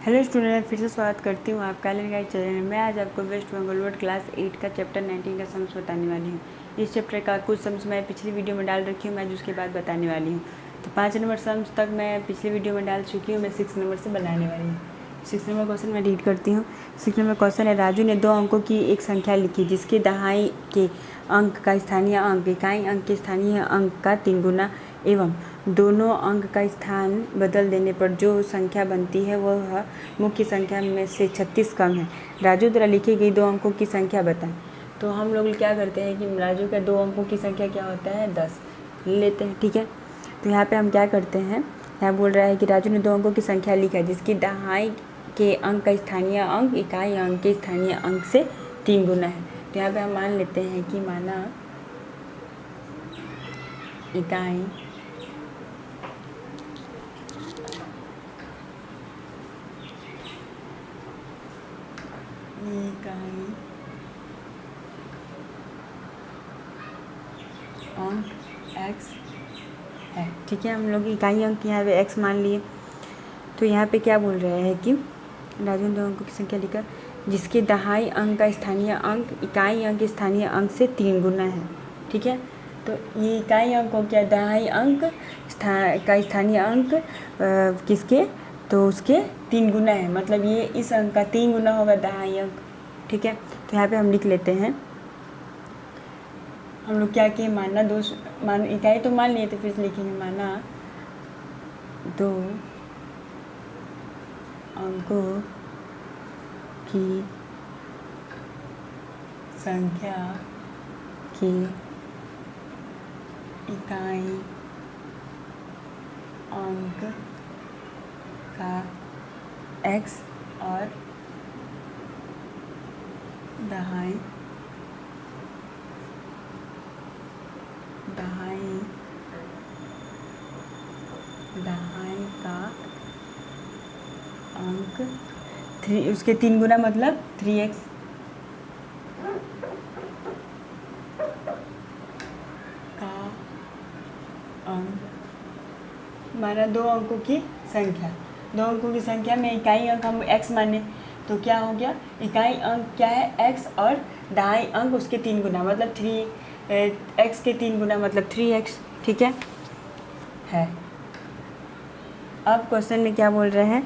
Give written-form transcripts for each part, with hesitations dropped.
Hello student, फिर से स्वागत करती हूँ आपका अलग गाइड चैनल में। आज आपको वेस्ट बंगाल बोर्ड क्लास 8 का चैप्टर 19 का सम्स बताने वाली हूँ। इस चैप्टर का कुछ सम्स मैं पिछली वीडियो में डाल रखी हूँ, मैं उसके बाद बताने वाली हूँ। तो 5 नंबर सम्स तक मैं पिछली वीडियो में डाल चुकी हूँ, मैं 6 नंबर से बनाने वाली हूँ। 6 नंबर क्वेश्चन मैं रीड करती हूँ। 6 नंबर क्वेश्चन है, राजू ने 2 अंकों की एक संख्या लिखी जिसके दहाई के अंक का स्थानीय अंक इकाई अंक के स्थानीय अंक का 3 गुना एवं दोनों अंक का स्थान बदल देने पर जो संख्या बनती है वह मुख्य संख्या में से 36 कम है। राजू द्वारा लिखी गई 2 अंकों की संख्या बताएं। तो हम लोग क्या करते हैं कि राजू का 2 अंकों की संख्या क्या होता है, 10 लेते हैं। ठीक है, तो यहाँ पे हम क्या करते हैं, यहाँ बोल रहा है कि राजू ने 2 अंकों की संख्या लिखा जिसकी दहाई के अंक का स्थानीय अंक इकाई अंक के स्थानीय अंक से 3 गुना है। तो यहाँ पे हम मान लेते हैं कि माना इकाई अंक x है। ठीक है, हम लोग इकाई अंक यहाँ पे x मान लिए। तो यहाँ पे क्या बोल रहे हैं कि राजू ने 2 अंकों की संख्या लिखा जिसके दहाई अंक का स्थानीय अंक इकाई अंक स्थानीय अंक से 3 गुना है। ठीक है, तो ये इकाई अंक को क्या, दहाई अंक का स्थानीय अंक किसके, तो उसके 3 गुना है, मतलब ये इस अंक का 3 गुना होगा दहाई अंक। ठीक है, तो यहाँ पे हम लिख लेते हैं, हम लोग क्या किए, माना 2 मान इकाई तो मान लिए, तो फिर लिखेंगे माना 2 अंकों की संख्या की इकाई अंक का x और दहाई का अंक 3 उसके 3 गुना मतलब 3x का अंक, माना 2 अंकों की संख्या, 2 अंकों की संख्या में इकाई अंक हम x माने, तो क्या हो गया, इकाई अंक क्या है x और दहाई अंक उसके 3 गुना मतलब 3x के 3 गुना मतलब 3x। ठीक है। अब क्वेश्चन में क्या बोल रहे हैं,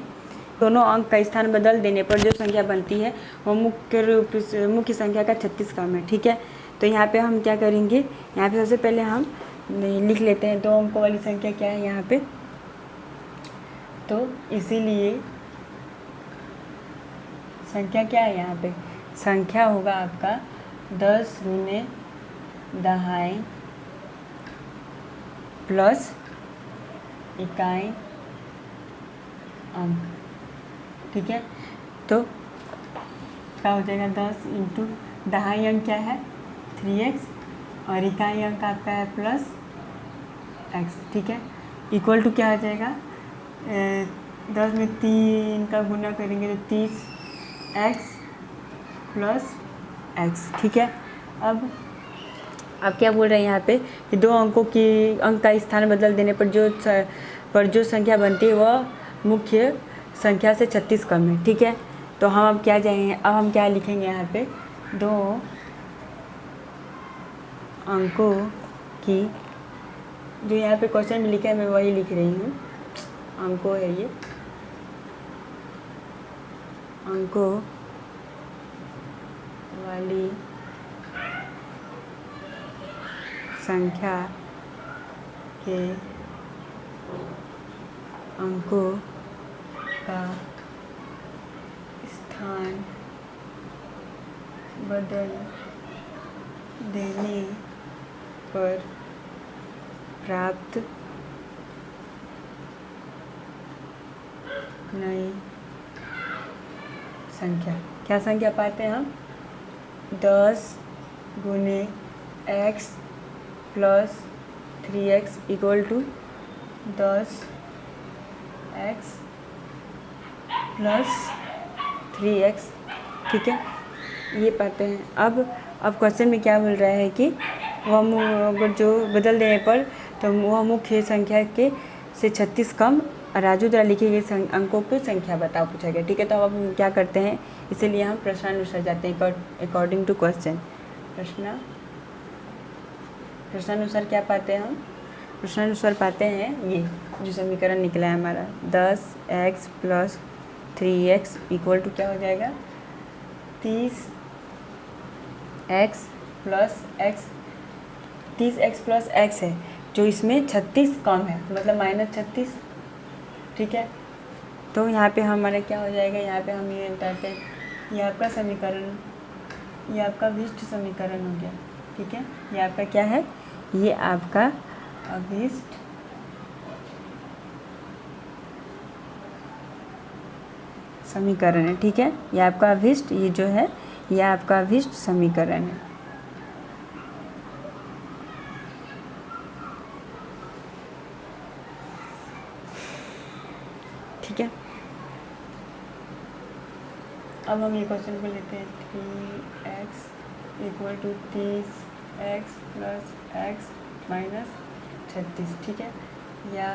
दोनों अंक का स्थान बदल देने पर जो संख्या बनती है वो मुख्य संख्या का 36 कम है। ठीक है, तो यहाँ पे हम क्या करेंगे, यहाँ पे सबसे पहले हम लिख लेते हैं 2 अंकों वाली संख्या क्या है यहाँ पे। तो इसीलिए संख्या क्या है यहाँ पे, संख्या होगा आपका 10 गुने दहाई प्लस इकाई अंक। ठीक है, तो क्या हो जाएगा, 10 इंटू दहाई अंक क्या है 3x और इकाई अंक आपका है प्लस x। ठीक है, इक्वल टू क्या हो जाएगा, 10 में 3 का गुना करेंगे तो 30x प्लस x। ठीक है, अब क्या बोल रहे हैं यहाँ पे कि 2 अंकों की अंक का स्थान बदल देने पर जो संख्या बनती है वह मुख्य संख्या से 36 कम है। ठीक है, तो हम अब क्या जाएंगे, अब हम क्या लिखेंगे यहाँ पे, 2 अंकों की, जो यहाँ पे क्वेश्चन में लिखा है मैं वही लिख रही हूँ, अंकों है ये, अंकों वाली संख्या के अंकों का स्थान बदल देने पर प्राप्त नई संख्या, क्या संख्या पाते हैं हम, 10 गुने x plus 3x equal to 10x plus 3x। ठीक है, ये पाते हैं। अब क्वेश्चन में क्या बोल रहा है कि वह जो बदल देने पर तो वह मुख्य संख्या के से 36 कम राजू द्वारा लिखे गए अंकों की संख्या बताओ पूछा गया। ठीक है, तो अब हम क्या करते हैं, इसीलिए हम प्रश्नानुसार जाते हैं अकॉर्डिंग टू क्वेश्चन। प्रश्नानुसार क्या पाते हैं हम, प्रश्नानुसार पाते हैं ये जो समीकरण निकला है हमारा 10x + 3x = क्या हो जाएगा 30x + x है, जो इसमें 36 कम है, तो मतलब -36। ठीक है, तो यहाँ पे हमारा क्या हो जाएगा, यहाँ पे हम ये बताते हैं, ये आपका समीकरण, ये आपका अभिष्ट समीकरण हो गया। ठीक है, ये आपका क्या है, ये आपका अभिष्ट समीकरण है। ठीक है, ये आपका अभिष्ट, ये जो है ये आपका अभिष्ट समीकरण है। ठीक है, अब हम ये क्वेश्चन को लेते हैं 3x = 30x + x - 36। ठीक है, या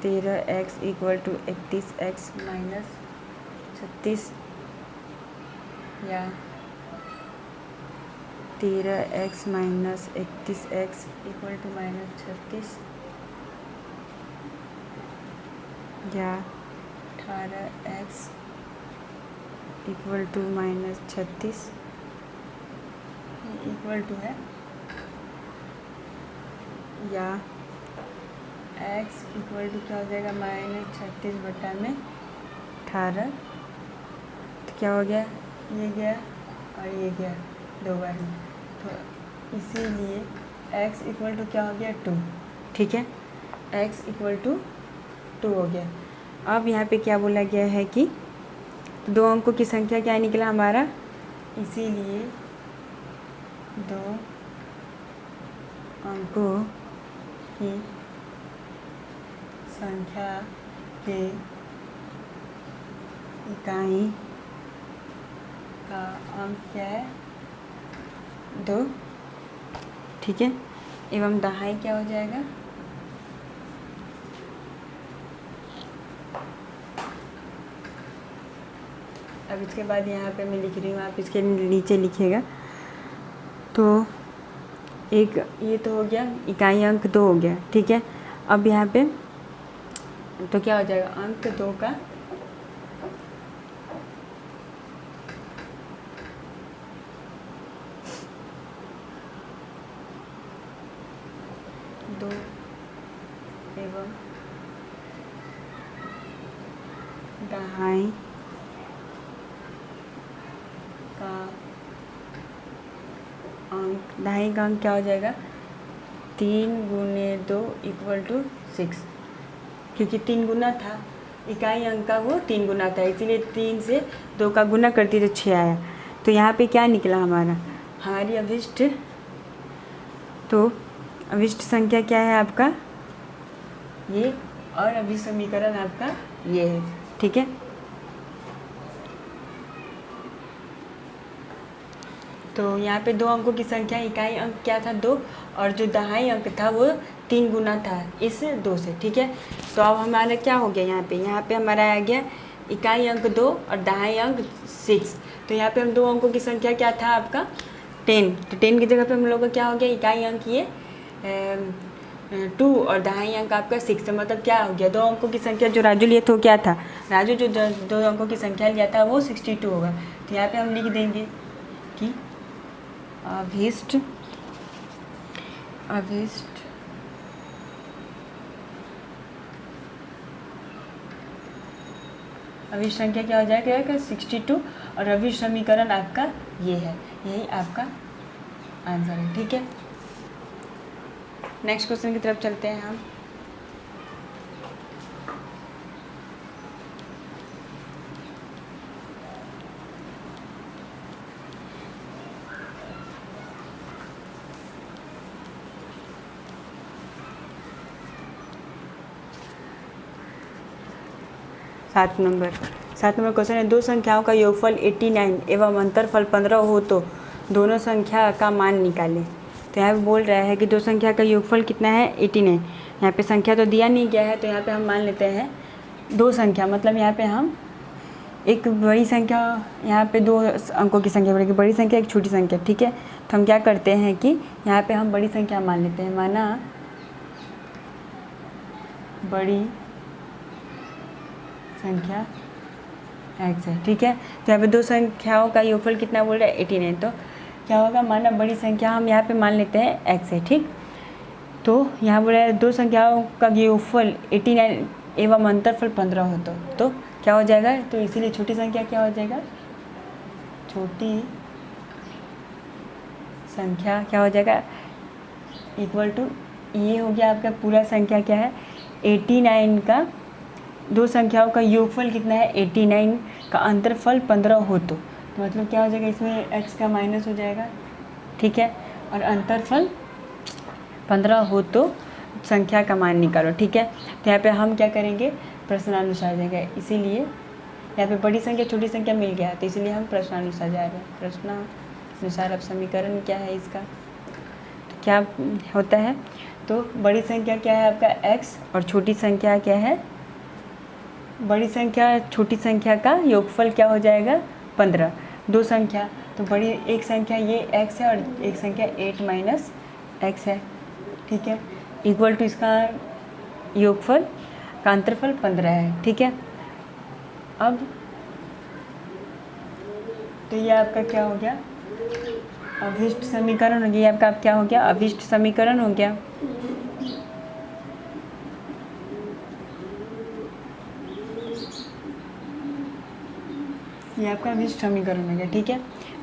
13x = 31x - 36, या 13x - 31x = -36, या 18x = -36 इक्वल टू है, या x = क्या हो जाएगा -36/18। तो क्या हो गया, ये गया और ये गया 2 बार में, तो इसीलिए x = क्या हो गया 2। ठीक है, x = 2 हो गया। अब यहाँ पे क्या बोला गया है कि 2 अंकों की संख्या क्या निकला हमारा, इसीलिए 2 अंकों की संख्या के इकाई का अंक क्या है 2। ठीक है, एवं दहाई क्या हो जाएगा, अब इसके बाद यहाँ पे मैं लिख रही हूँ, आप इसके नीचे लिखिएगा। तो एक ये तो हो गया, इकाई अंक 2 हो गया। ठीक है, अब यहाँ पे तो क्या हो जाएगा, अंक 2 का दो एवं दहाई का अंक, दहाई का अंक क्या हो जाएगा 3 × 2 = 6, क्योंकि 3 गुना था, इकाई अंक का वो 3 गुना था, इसीलिए 3 से 2 का गुना करती तो 6 आया। तो यहाँ पे क्या निकला हमारा, हमारी अभिष्ट, तो अभिष्ट संख्या क्या है आपका ये, और अभिष्ट समीकरण आपका ये है। ठीक है, तो यहाँ पे 2 अंकों की संख्या, इकाई अंक क्या था 2, और जो दहाई अंक था वो 3 गुना था इस 2 से। ठीक है, तो अब हमारा क्या हो गया, यहाँ पे हमारा आ गया इकाई अंक 2 और दहाई अंक 6। तो यहाँ पे हम 2 अंकों की संख्या क्या था आपका 10, तो 10 की जगह पे हम लोग का क्या हो गया, इकाई अंक ये 2 और दहाई अंक आपका 6। तो मतलब क्या हो गया, 2 अंकों की संख्या जो राजू लिए तो क्या था, राजू जो 2 अंकों की संख्या लिया था वो 62 होगा। तो यहाँ पे हम लिख देंगे कि अभिष्ट संख्या क्या हो जाएगा 62, और अभिष्ट समीकरण आपका ये है, यही आपका आंसर है। ठीक है, नेक्स्ट क्वेश्चन की तरफ चलते हैं हम। सात नंबर क्वेश्चन है, 2 संख्याओं का योगफल 89 एवं अंतरफल 15 हो तो दोनों संख्या का मान निकालें। तो यहाँ पे बोल रहा है कि दो संख्या का योगफल कितना है 89। यहाँ पे संख्या तो दिया नहीं गया है, तो यहाँ पे हम मान लेते हैं दो संख्या, मतलब यहाँ पे हम एक बड़ी संख्या, यहाँ पे दो अंकों की संख्या बढ़ेगी, बड़ी संख्या एक छोटी संख्या, ठीक है। तो हम क्या करते हैं कि यहाँ पे हम बड़ी संख्या मान लेते हैं, माना बड़ी संख्या x है, ठीक है। तो यहाँ पे दो संख्याओं का योगफल कितना बोल रहा है 89। तो क्या होगा, माना बड़ी संख्या हम यहाँ पे मान लेते हैं x है, ठीक। तो यहाँ बोल रहा है दो संख्याओं का योगफल 89 एवं अंतरफल 15 हो तो क्या हो जाएगा, तो इसीलिए छोटी संख्या क्या हो जाएगा, छोटी संख्या क्या हो जाएगा इक्वल टू, ये हो गया आपका पूरा संख्या क्या है 89 का, दो संख्याओं का योगफल कितना है 89 का अंतरफल 15 हो तो मतलब क्या हो जाएगा, इसमें x का माइनस हो जाएगा, ठीक है। और अंतरफल 15 हो तो संख्या का मान निकालो, ठीक है। तो यहाँ पे हम क्या करेंगे, प्रश्नानुसार जाएंगे, इसीलिए यहाँ पे बड़ी संख्या छोटी संख्या मिल गया, तो इसीलिए हम प्रश्नानुसार जा रहे हैं। प्रश्नानुसार अब समीकरण क्या है इसका, तो क्या होता है, तो बड़ी संख्या क्या है आपका x और छोटी संख्या क्या है, बड़ी संख्या छोटी संख्या का योगफल क्या हो जाएगा 15। दो संख्या, तो बड़ी एक संख्या ये x है और एक संख्या 8 माइनस x है, ठीक है, इक्वल टू इसका योगफल का अंतरफल 15 है, ठीक है। अब तो ये आपका क्या हो गया, अभिष्ट समीकरण हो गया, आपका आप क्या हो गया, अभिष्ट समीकरण हो गया। ये आपका अभिष्ट समीकरण हो गया, ठीक है।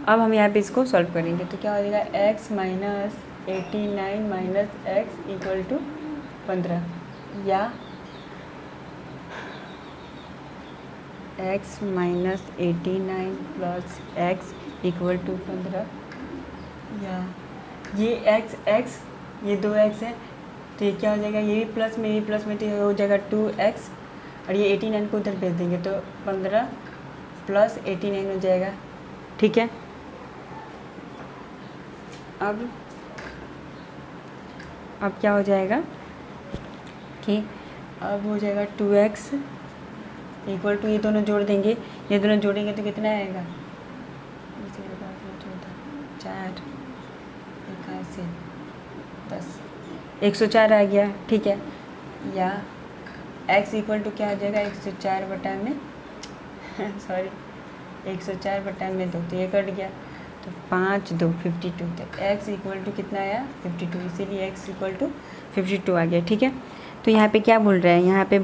अब हम यहाँ पे इसको सॉल्व करेंगे, तो क्या हो जाएगा x minus 89 minus x equal to 15, या x minus 89 plus x equal to 15, या ये x ये दो x है, तो ये क्या हो जाएगा, ये भी प्लस में, ये प्लस में, तो ये हो जाएगा 2x, और ये 89 को उधर भेज देंगे तो 15 प्लस 89 हो जाएगा, ठीक है। अब क्या हो जाएगा कि अब हो जाएगा 2x इक्वल टू, ये दोनों जोड़ देंगे, ये दोनों जोड़ेंगे तो कितना आएगा 4 81 10 104 आ गया, ठीक है। या x इक्वल टू क्या हो जाएगा 104 बटा में सॉरी 104 बटा में 2, तो ये कट गया, तो 5 2 52, तो x इक्वल टू कितना आया 52, इसीलिए x इक्वल टू 52 आ गया, ठीक है। तो यहाँ पे क्या बोल रहा है, यहाँ पे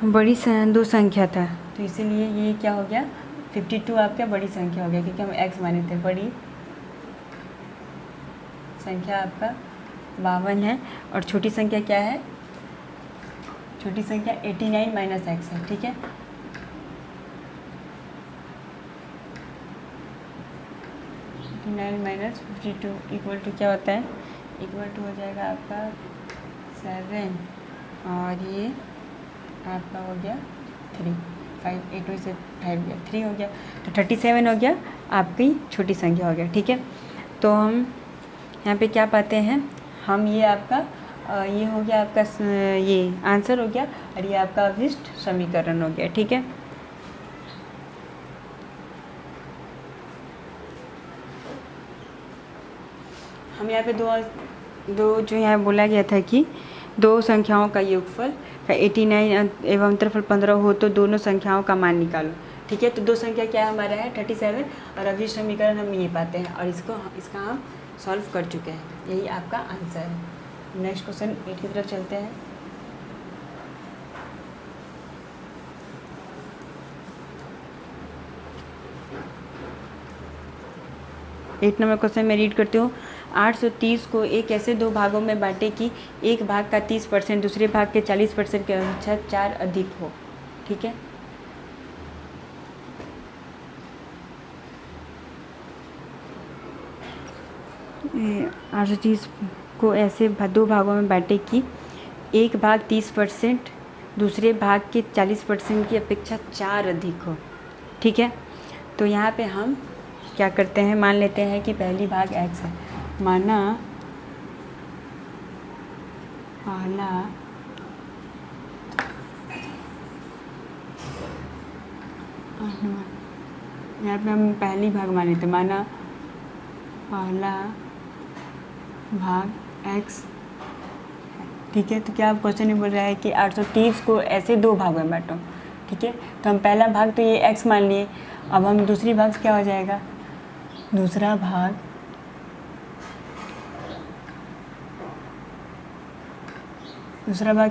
बड़ी दो संख्या था, तो इसीलिए ये क्या हो गया 52 आपका बड़ी संख्या हो गया, क्योंकि हम x माने थे। बड़ी संख्या आपका 52 है, और छोटी संख्या क्या है, छोटी संख्या 89 माइनस x है, ठीक है। माइनस 52 इक्वल टू क्या होता है, इक्वल टू हो जाएगा आपका 7, और ये आपका हो गया 3, 5 8 से 5 गया 3 हो गया, तो 37 हो गया आपकी छोटी संख्या हो गया, ठीक है। तो हम यहाँ पे क्या पाते हैं, हम ये आपका ये हो गया आपका ये आंसर हो गया, और ये आपका अभिष्ट समीकरण हो गया, ठीक है। हम यहाँ पे दो जो यहाँ बोला गया था कि दो संख्याओं का योगफल का 89 एवं अंतरफल 15 हो तो दोनों संख्याओं का मान निकालो, ठीक है। तो दो संख्या क्या हमारा है 37, और अभिष्ट समीकरण हम ये पाते हैं, और इसका हम सॉल्व कर चुके हैं, यही आपका आंसर है। नेक्स्ट क्वेश्चन 8 की तरफ चलते हैं। एट नंबर क्वेश्चन मैं रीड करती हूँ। 830 को एक ऐसे दो भागों में बांटे कि एक भाग का 30% दूसरे भाग के 40% के अपेक्षा 4 अधिक हो, ठीक है। ये 830 को ऐसे दो भागों में बांटे कि एक भाग 30% दूसरे भाग के 40% की अपेक्षा 4 अधिक हो, ठीक है। तो यहाँ पे हम क्या करते हैं, मान लेते हैं कि पहली भाग x है, माना पहला यहाँ पे हम पहली भाग मान लेते, माना पहला भाग x, ठीक है। तो क्या आप क्वेश्चन में बोल रहा है कि 830 को ऐसे दो भागों में बांटो, ठीक है। तो हम पहला भाग तो ये x मान लिए, अब हम दूसरी भाग क्या हो जाएगा, दूसरा भाग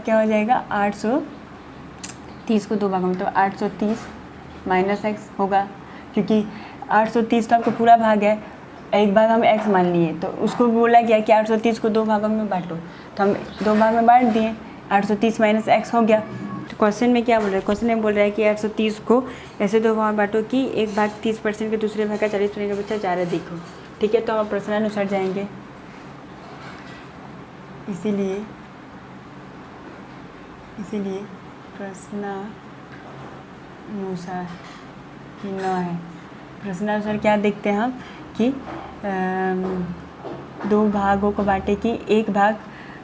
क्या हो जाएगा, 830 को दो भागों में, तो 830 माइनस एक्स होगा, क्योंकि 830 तो आपका पूरा भाग है, एक भाग हम x मान लिए, तो उसको बोला गया कि 830 को दो भागों में बांटो, तो हम दो भाग में बांट दिए, 830 माइनस एक्स हो गया। तो क्वेश्चन में क्या बोल रहा है, क्वेश्चन में बोल रहा है कि 830 को ऐसे दो भाग में बांटो कि एक भाग 30% के दूसरे भाग का 40% का बच्चा ज़्यादा दिखो, ठीक है। तो हम प्रश्नानुसार जाएंगे, इसीलिए प्रश्नानुसार कि न है। प्रश्नानुसार क्या देखते हैं हम कि दो भागों को बांटे कि एक भाग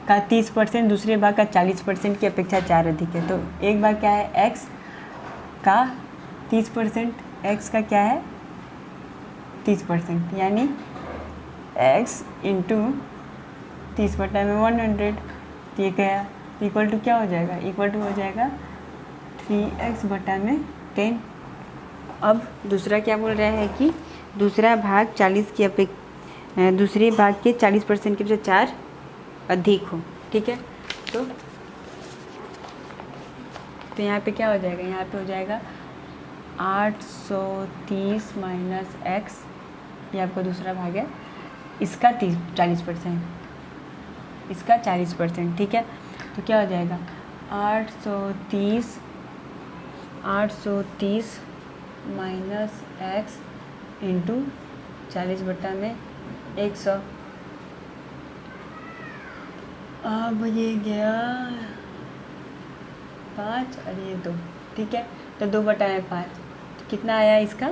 का 30% दूसरे भाग का 40% की अपेक्षा 4 अधिक है। तो एक भाग क्या है, x का 30%, x का क्या है 30%, यानी x इंटू 30/100, ये गया इक्वल टू क्या हो जाएगा, इक्वल टू हो जाएगा 3x/10। अब दूसरा क्या बोल रहा है कि दूसरा भाग 40 की दूसरे भाग के 40% के जो 4 अधिक हो, ठीक है। तो यहाँ पे क्या हो जाएगा, यहाँ पे हो जाएगा 830 माइनस एक्स, ये आपका दूसरा भाग है, इसका 40%, इसका 40%, ठीक है। तो क्या हो जाएगा 830 माइनस एक्स इंटू 40/100। अब ये गया 5 और ये 2, ठीक है। तो 2/5, तो कितना आया इसका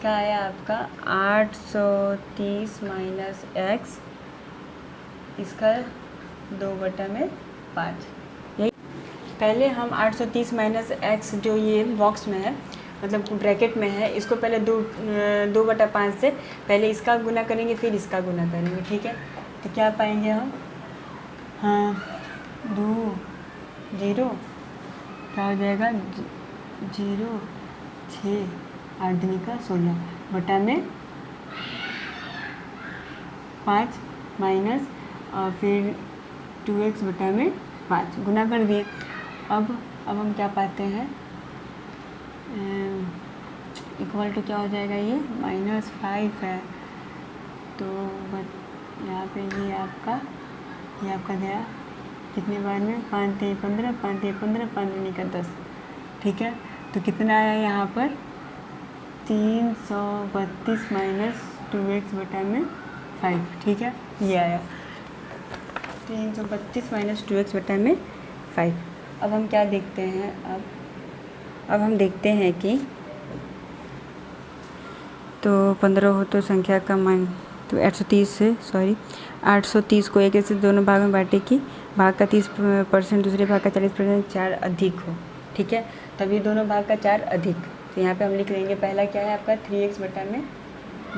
आया आपका 830 माइनस एक्स, इसका 2/5। यही पहले हम 830 माइनस एक्स जो ये बॉक्स में है, मतलब ब्रैकेट में है, इसको पहले 2/5 से पहले इसका गुना करेंगे, फिर इसका गुना करेंगे, ठीक है। तो क्या पाएंगे हम, हाँ 2 0 क्या हो जाएगा 0 6 8 दूनी का 16 बटा में 5 माइनस और फिर 2x बटा में 5 गुना कर दिए। अब हम क्या पाते हैं, इक्वल टू क्या हो जाएगा, ये -5 है। तो यहाँ पे ये आपका गया कितने बार में, 5 3 15 5 3 15 5 दूनी का 10, ठीक है। तो कितना आया यहाँ पर 332 माइनस 2x बटा में 5, ठीक है, ये आया 332 माइनस 2x बटा में 5। अब हम क्या देखते हैं, अब हम देखते हैं कि तो 15 हो तो संख्या का मान, तो 830 को एक से दोनों भाग में बांटे कि भाग का 30% दूसरे भाग का 40% 4 अधिक हो, ठीक है। तभी दोनों भाग का 4 अधिक, तो यहाँ पे हम लिख लेंगे, पहला क्या है आपका 3x बटा में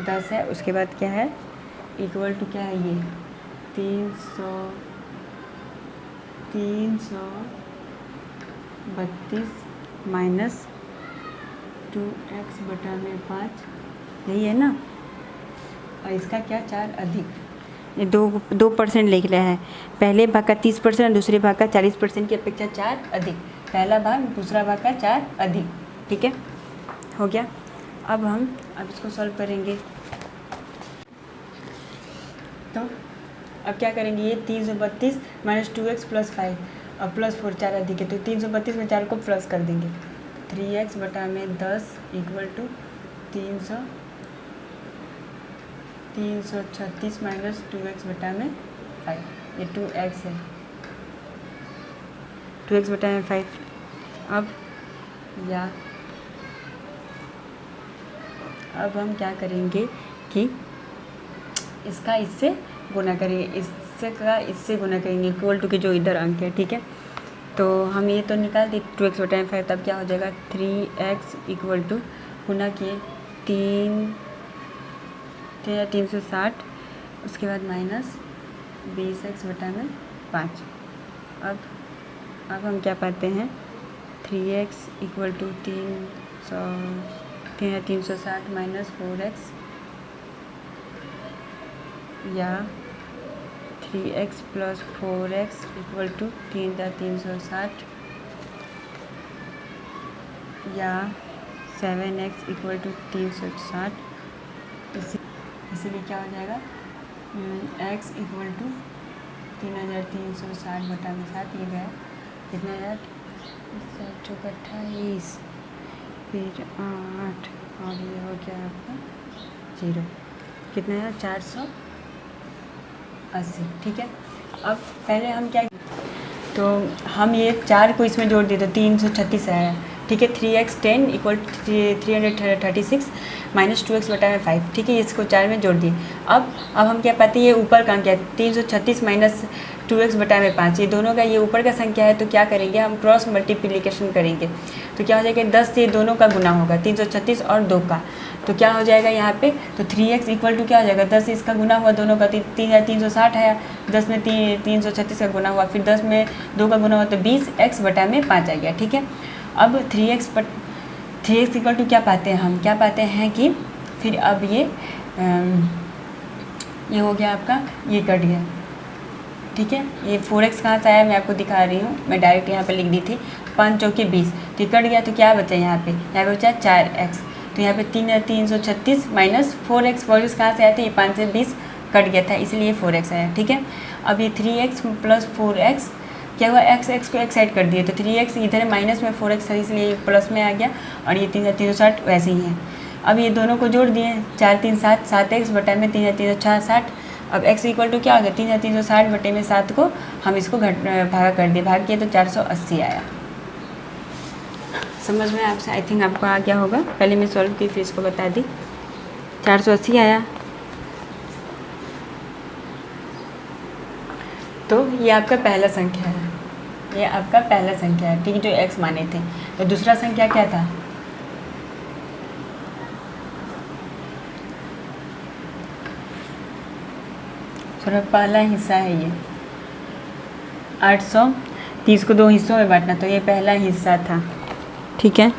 10 है, उसके बाद क्या है इक्वल टू क्या है, ये 332 माइनस 2x बटा में 5, यही है ना। और इसका क्या 4 अधिक, ये 2% लिख रहा है, पहले भाग का 30% और दूसरे भाग का 40% की अपेक्षा 4 अधिक, पहला भाग दूसरा भाग का 4 अधिक, ठीक है, हो गया। अब इसको सॉल्व करेंगे, तो अब क्या करेंगे, ये 332 माइनस 2x प्लस 5 और प्लस 4 4 अधिक है, तो 332 में 4 को प्लस कर देंगे, 3x बटा में 10 इक्वल टू 336 माइनस 2x बटा में 5, ये 2x है, 2x बटा में 5। अब हम क्या करेंगे कि इसका इससे गुना करेंगे, इससे का इससे गुना करेंगे इक्वल टू के जो इधर अंक है, ठीक है। तो हम ये तो निकाल दी 2x बटा 5, तब क्या हो जाएगा 3x इक्वल टू गुना किए 360, उसके बाद माइनस 20x बटा में 5। अब हम क्या पाते हैं 3x equal to 360 minus 4x, या 3x plus 4x equal to 360, या 7x इक्वल टू 360। इसीलिए क्या हो जाएगा x इक्वल टू 3360 बटा में 7, ये गया कितना है 28, फिर 8 और ये हो गया आपका 0, कितना है 480, ठीक है। अब पहले हम क्या, तो हम ये 4 को इसमें जोड़ दिए तो 336 आया, ठीक है। 3x 10 इक्वल 336 माइनस 2x बटा में 5, ठीक है। इसको 4 में जोड़ दिए। अब हम क्या पाते हैं, ये ऊपर का क्या है 336 माइनस 2x बटा में 5, ये दोनों का ये ऊपर का संख्या है, तो क्या करेंगे हम क्रॉस मल्टीप्लिकेशन करेंगे। तो क्या हो जाएगा 10 से दोनों का गुना होगा, 336 और 2 का, तो क्या हो जाएगा यहाँ पे, तो 3x इक्वल टू क्या हो जाएगा 10 से इसका गुना हुआ दोनों का 360 है, 10 में 336 का गुना हुआ, फिर 10 में 2 का गुना हुआ तो 20x बटा में 5 आ गया, ठीक है। अब 3x इक्वल टू क्या पाते हैं हम, क्या पाते हैं कि फिर अब ये हो गया आपका, ये कट गया, ठीक है। ये 4x कहाँ से आया मैं आपको दिखा रही हूँ, मैं डायरेक्ट यहाँ पे लिख दी थी 5 चौके 20, तो कट गया, तो क्या बचा यहाँ पे बचा 4x, तो यहाँ पे 336 माइनस 4x कहाँ से आया था, ये 5 से 20 कट गया था, इसलिए 4x आया, ठीक है। अब ये 3x प्लस 4x क्या हुआ, x को एक साइड कर दिए, तो 3x इधर माइनस में 4x है, इसलिए प्लस में आ गया, और ये 360 वैसे ही है। अब ये दोनों को जोड़ दिए 4 3 7 7x बटा में 360। अब x इक्वल टू क्या हो गया 360 बटे में 7 को हम इसको भाग कर दिए, भाग किए तो 480 आया। समझ में आपसे आई थिंक आपको आ गया होगा, पहले मैं सॉल्व की फिर इसको बता दी, 480 आया। तो ये आपका पहला संख्या है, ये आपका पहला संख्या है, ठीक है, जो x माने थे। तो दूसरा संख्या क्या था, थोड़ा पहला हिस्सा है ये 830 को 2 हिस्सों में बांटना, तो ये पहला हिस्सा था, ठीक है।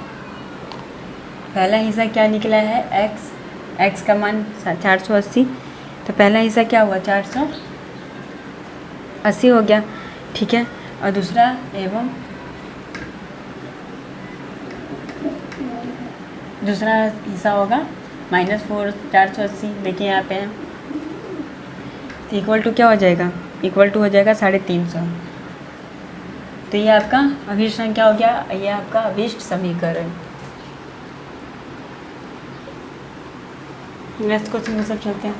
पहला हिस्सा क्या निकला है x का मान 480, तो पहला हिस्सा क्या हुआ 480 हो गया, ठीक है। और दूसरा दूसरा हिस्सा होगा -4 480, देखिए यहाँ पे है, इक्वल टू क्या हो जाएगा, इक्वल टू हो जाएगा 350। तो ये आपका अभिष्ट संख्या हो गया, ये आपका अभिष्ट समीकरण। नेक्स्ट क्वेश्चन में सब चलते हैं।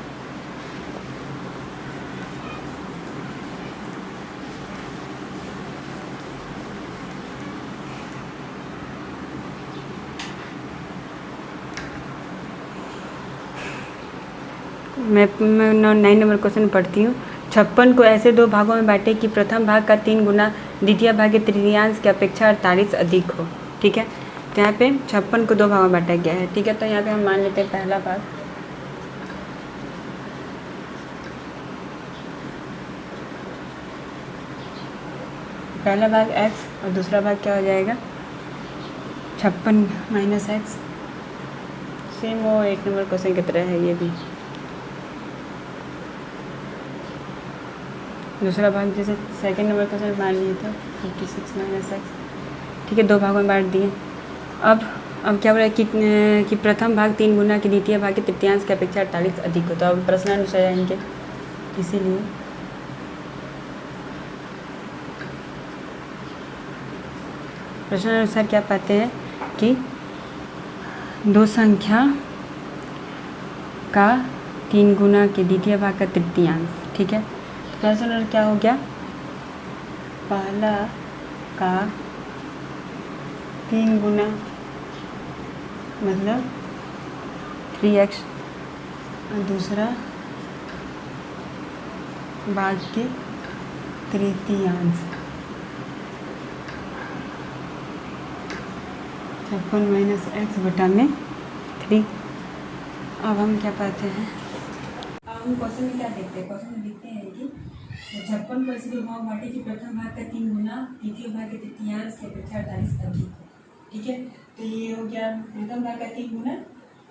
मैं 9 नंबर क्वेश्चन पढ़ती हूँ। 56 को ऐसे 2 भागों में बांटे कि प्रथम भाग का 3 गुना द्वितीय भाग के तृतीयांश की अपेक्षा 48 अधिक हो, ठीक है। तो यहाँ पे 56 को 2 भागों में बांटा गया है, ठीक है। तो यहाँ पे हम मान लेते हैं पहला भाग x और दूसरा भाग क्या हो जाएगा 56 माइनस x, सेम वो 1 नंबर क्वेश्चन की तरह है ये भी। दूसरा भाग जैसे सेकंड नंबर क्वेश्चन मान लिए थे 56 माइनस x, ठीक है, 2 भागों में बांट दिए। अब क्या बोला कि प्रथम भाग 3 गुना की द्वितीय भाग के तृतीयांश की अपेक्षा 48 अधिक हो, तो अब प्रश्नानुसार जाएंगे, इसीलिए प्रश्नानुसार क्या पाते हैं कि 2 संख्या का 3 गुना के द्वितीय भाग का तृतीयांश, ठीक है। प्रश्नानुसार क्या हो गया, पहला का 3 गुना मतलब 3x और दूसरा भाग के तृतीयांश 56 माइनस एक्स बटा में 3। अब हम क्या पाते हैं, अब हम क्वेश्चन में क्या देखते हैं, क्वेश्चन में देखते हैं कि 56 को इसलिए भाग बांटे कि प्रथम भाग का 3 गुना द्वितीय भाग के तृतीयांश की अपेक्षा 48 अधिक है। ठीक है, तो ये हो गया प्रथम भाग का 3 गुना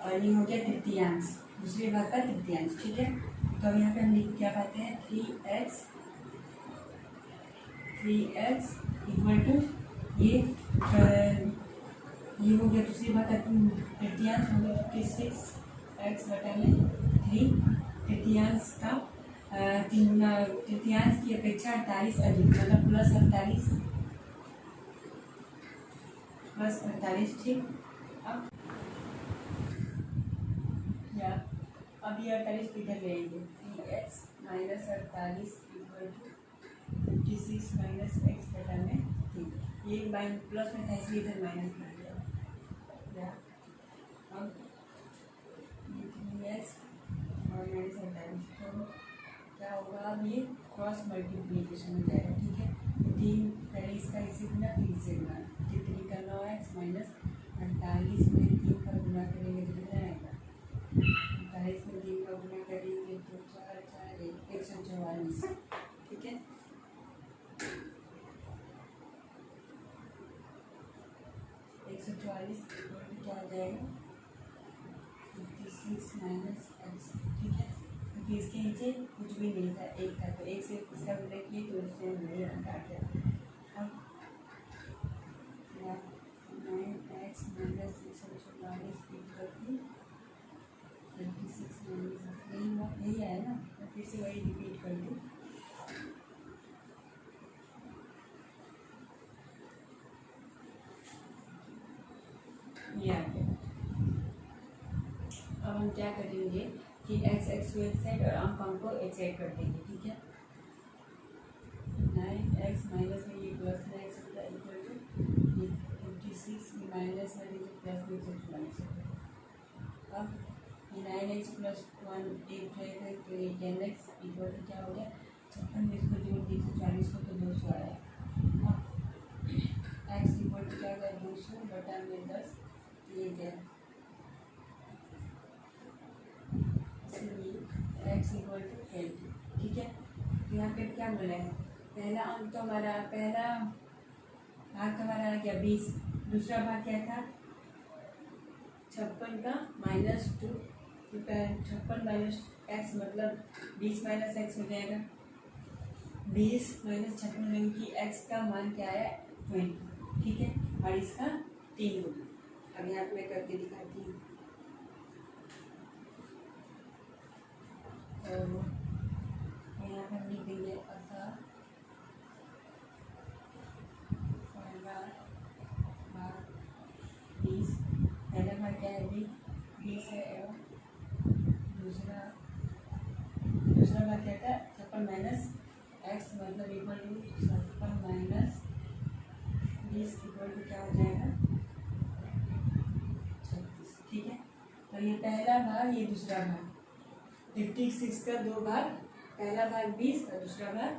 और ये हो गया तृतीयांश, दूसरे भाग का तृतीयांश। ठीक है, तो अब यहाँ पे हम क्या पाते हैं 3x इक्वल टू ये हो गया दूसरे भाग का तृतीयांश हो गया 56x बटा में 3। तृतीयांश का 3 गुना तृतीयांश की अपेक्षा 48 अधिक, मतलब प्लस 48। ठीक, अब ये 48 इधर ले आएंगे, 3x minus 48 equal to 56 minus x बटा में 3। ये प्लस में था इसलिए इधर माइनस कर दिया। अब ये 3x और माइनस 48, तो क्या होगा, अब ये क्रॉस मल्टीप्लीकेशन हो जाएगा। ठीक है, 3 पहले इसका इसे गुना फिर इसे गुना, 3 का 9x माइनस 48 में 3 का गुना करेंगे तो कितना आएगा, 48 में 3 का गुना करेंगे तो 4 4 144। ठीक है, क्या हो जाएगा 56 माइनस एक्स। ठीक है, क्योंकि इसके नीचे कुछ भी नहीं था, एक था, तो एक से इसका ब्रेक किए तो इससे नहीं काट गया। अब 9x माइनस 144 56 माइनस यही आया ना, तो फिर से वही रिपीट कर दूँ। ये आ गया। अब हम क्या करेंगे कि x को एक साइड और अंक को एक साइड कर देंगे। ठीक है, 9x माइनस में ये प्लस में x इक्वल टू 56 माइनस में ये प्लस में 144। अब ये 9x प्लस 1 एक रहेगा तो ये 10x इक्वल टू क्या हो गया 56 इसको जोड़ दी 140 को तो 200 आया। अब x इक्वल टू क्या होगा 200 बटा में 10 ये गया, इसलिए x इक्वल टू 20। ठीक है, तो यहाँ पे क्या मिला है, पहला अंक तो हमारा पहला भाग हमारा आ गया 20, दूसरा भाग क्या था 56 का -2, 56 माइनस एक्स मतलब 20 माइनस एक्स हो जाएगा, 20 माइनस 56 क्योंकि एक्स का मान क्या है 20। ठीक है, और इसका 3 गुना। अब यहाँ पे मैं करके दिखाती हूँ, तो यहाँ पर लिख देंगे अतः पहला भाग 20, पहला भाग क्या है 20 है एवं दूसरा भाग क्या था 56 माइनस एक्स मतलब equal to 56 minus 20 equal to क्या हो जाएगा 36। ठीक है, तो ये पहला भाग ये दूसरा भाग 56 का 2 भाग, पहला भाग 20 और दूसरा भाग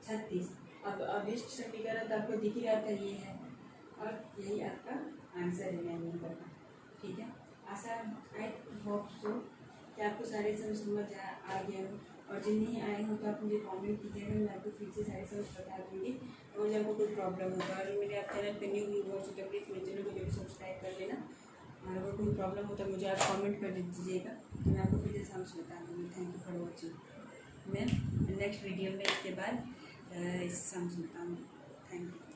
36। अब अभिष्ट समीकरण तो आपको दिख ही रहा था ये है, और यही आपका आंसर है नहीं करना। ठीक है, आशा आई होप सो कि आपको सारे समझ आ गया हो, और जिन नहीं आए हो तो आप मुझे कमेंट कीजिएगा, मैं आपको फिर से सारे समझ बता दूँगी। और जब आपको कोई प्रॉब्लम होगा और मेरे आप चैनल पर न्यू व्यूअर्स हो तो प्लीज़ मेरे चैनल को जरूर सब्सक्राइब कर लेना, और अगर कोई प्रॉब्लम हो तो मुझे आप कमेंट कर दीजिएगा, तो मैं आपको फिर से समझ बता दूँगी। Thank you for watching. मैं नेक्स्ट वीडियो में इसके बाद इस समझ बताऊँगी। Thank you.